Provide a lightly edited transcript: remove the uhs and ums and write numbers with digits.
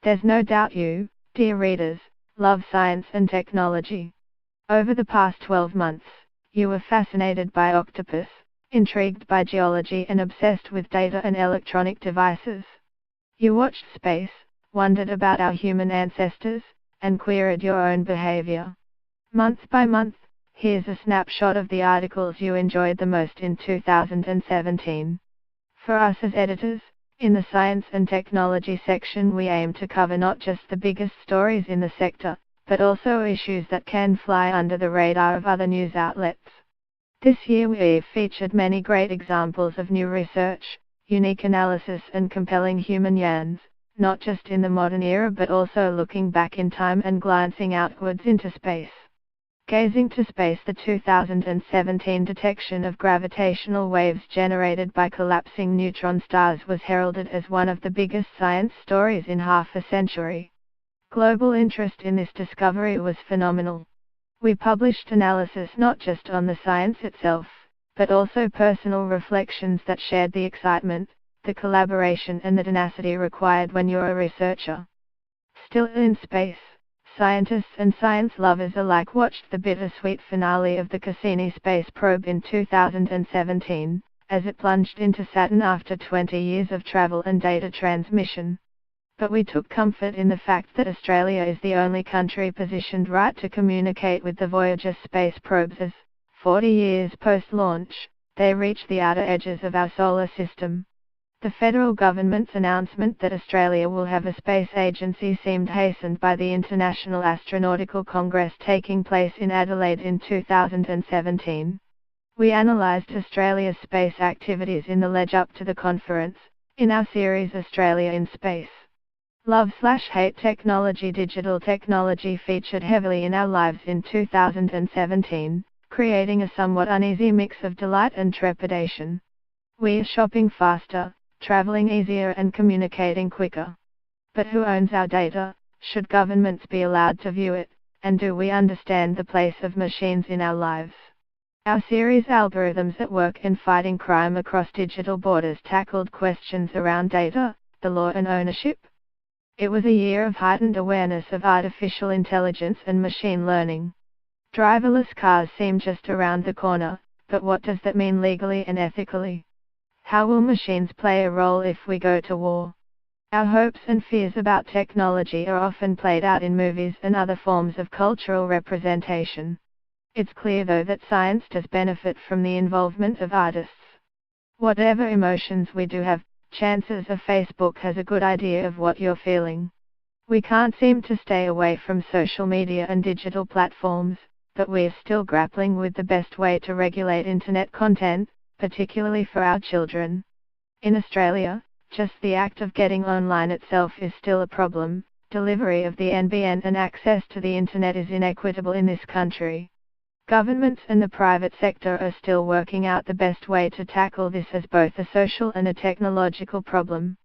There's no doubt you, dear readers, love science and technology. Over the past 12 months, you were fascinated by octopus, intrigued by geology and obsessed with data and electronic devices. You watched space, wondered about our human ancestors, and queried your own behavior. Month by month, here's a snapshot of the articles you enjoyed the most in 2017. For us as editors, in the Science and Technology section we aim to cover not just the biggest stories in the sector, but also issues that can fly under the radar of other news outlets. This year we've featured many great examples of new research, unique analysis and compelling human yarns, not just in the modern era but also looking back in time and glancing outwards into space. Gazing to space, the 2017 detection of gravitational waves generated by collapsing neutron stars was heralded as one of the biggest science stories in half a century. Global interest in this discovery was phenomenal. We published analysis not just on the science itself, but also personal reflections that shared the excitement, the collaboration and the tenacity required when you're a researcher. Still in space, scientists and science lovers alike watched the bittersweet finale of the Cassini space probe in 2017, as it plunged into Saturn after 20 years of travel and data transmission. But we took comfort in the fact that Australia is the only country positioned right to communicate with the Voyager space probes as, 40 years post-launch, they reach the outer edges of our solar system. The federal government's announcement that Australia will have a space agency seemed hastened by the International Astronautical Congress taking place in Adelaide in 2017. We analysed Australia's space activities in the leg up to the conference, in our series Australia in Space. Love/hate technology. Digital technology featured heavily in our lives in 2017, creating a somewhat uneasy mix of delight and trepidation. We're shopping faster, traveling easier and communicating quicker. But who owns our data? Should governments be allowed to view it? And do we understand the place of machines in our lives? Our series Algorithms at Work in Fighting Crime Across Digital Borders tackled questions around data, the law and ownership. It was a year of heightened awareness of artificial intelligence and machine learning. Driverless cars seem just around the corner, but what does that mean legally and ethically? How will machines play a role if we go to war? Our hopes and fears about technology are often played out in movies and other forms of cultural representation. It's clear though that science does benefit from the involvement of artists. Whatever emotions we do have, chances are Facebook has a good idea of what you're feeling. We can't seem to stay away from social media and digital platforms, but we're still grappling with the best way to regulate internet content, particularly for our children. In Australia, just the act of getting online itself is still a problem. Delivery of the NBN and access to the internet is inequitable in this country. Governments and the private sector are still working out the best way to tackle this as both a social and a technological problem.